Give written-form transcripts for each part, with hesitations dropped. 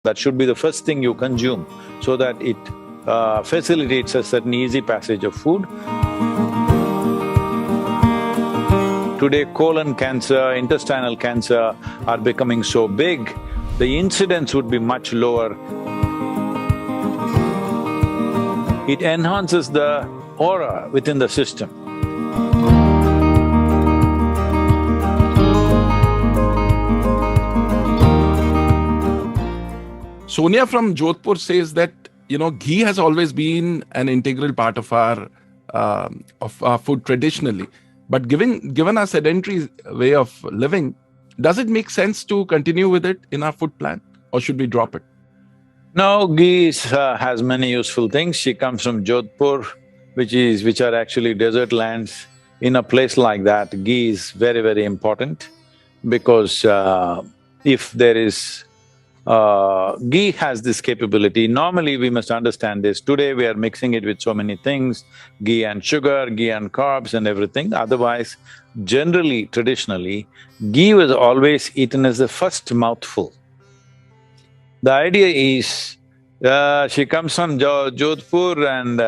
That should be the first thing you consume so that it facilitates a certain easy passage of food. Today, colon cancer, intestinal cancer are becoming so big, the incidence would be much lower. It enhances the aura within the system. Sonia from Jodhpur says that, ghee has always been an integral part of our food traditionally. But given our sedentary way of living, does it make sense to continue with it in our food plan, or should we drop it? No, ghee has many useful things. She comes from Jodhpur, which are actually desert lands. In a place like that, ghee is very, very important because if there is… ghee has this capability. Normally, we must understand this. Today, we are mixing it with so many things, ghee and sugar, ghee and carbs and everything. Otherwise, generally, traditionally, ghee was always eaten as the first mouthful. The idea is, she comes from Jodhpur and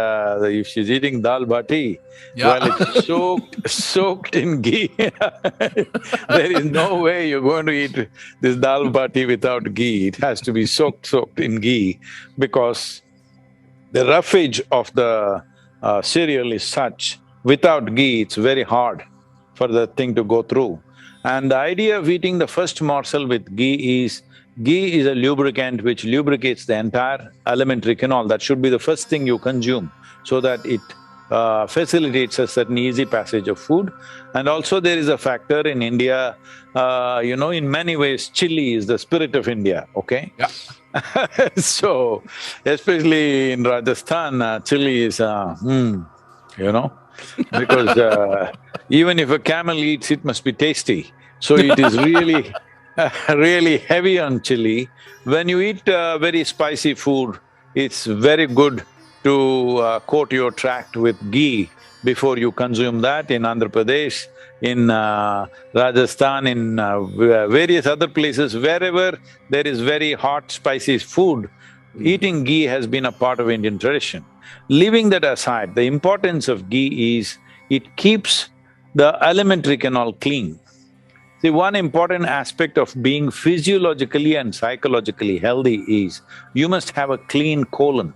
if she's eating dal bati, well, it's soaked in ghee. There is no way you're going to eat this dal bati without ghee. It has to be soaked in ghee because the roughage of the cereal is such, without ghee, it's very hard for the thing to go through. And the idea of eating the first morsel with ghee is a lubricant which lubricates the entire alimentary canal. That should be the first thing you consume so that it facilitates a certain easy passage of food. And also there is a factor in India, in many ways, chili is the spirit of India, okay? Yeah. So, especially in Rajasthan, chili is… because even if a camel eats, it must be tasty. So it is really… really heavy on chili. When you eat very spicy food, it's very good to coat your tract with ghee before you consume that. In Andhra Pradesh, in Rajasthan, in various other places, wherever there is very hot, spicy food, eating ghee has been a part of Indian tradition. Leaving that aside, the importance of ghee is it keeps the alimentary canal clean. See, one important aspect of being physiologically and psychologically healthy is you must have a clean colon.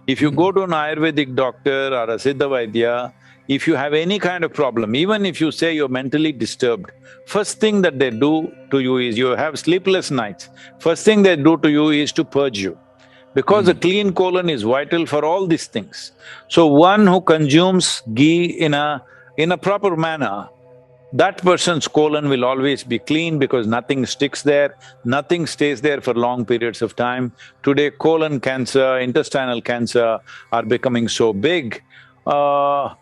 If you go to an Ayurvedic doctor or a Siddha Vaidya, if you have any kind of problem, even if you say you're mentally disturbed, first thing that they do to you is you have sleepless nights, first thing they do to you is to purge you. Because a clean colon is vital for all these things. So one who consumes ghee in a proper manner, that person's colon will always be clean because nothing sticks there, nothing stays there for long periods of time. Today, colon cancer, intestinal cancer are becoming so big. I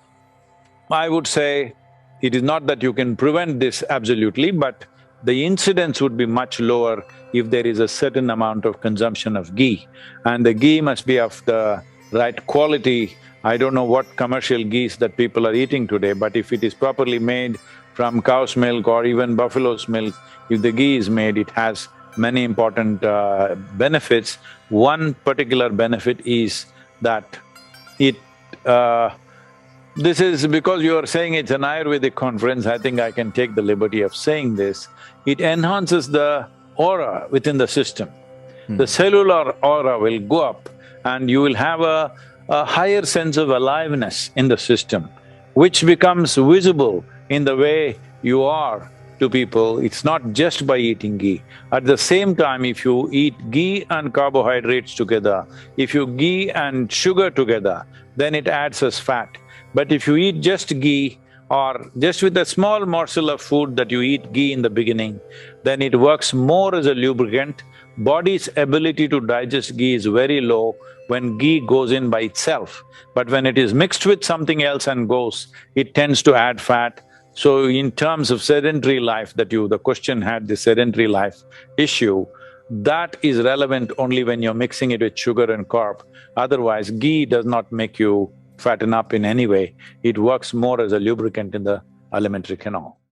would say it is not that you can prevent this absolutely, but the incidence would be much lower if there is a certain amount of consumption of ghee. And the ghee must be of the right quality. I don't know what commercial ghees that people are eating today, but if it is properly made from cow's milk or even buffalo's milk, if the ghee is made, it has many important benefits. One particular benefit is that this is because you are saying it's an Ayurvedic conference, I think I can take the liberty of saying this. It enhances the aura within the system. The cellular aura will go up and you will have a higher sense of aliveness in the system, which becomes visible in the way you are to people. It's not just by eating ghee. At the same time, if you eat ghee and carbohydrates together, if you ghee and sugar together, then it adds as fat. But if you eat just ghee or just with a small morsel of food that you eat ghee in the beginning, then it works more as a lubricant. Body's ability to digest ghee is very low when ghee goes in by itself. But when it is mixed with something else and goes, it tends to add fat. So in terms of sedentary life the question had, the sedentary life issue, that is relevant only when you're mixing it with sugar and carb. Otherwise, ghee does not make you fatten up in any way. It works more as a lubricant in the alimentary canal.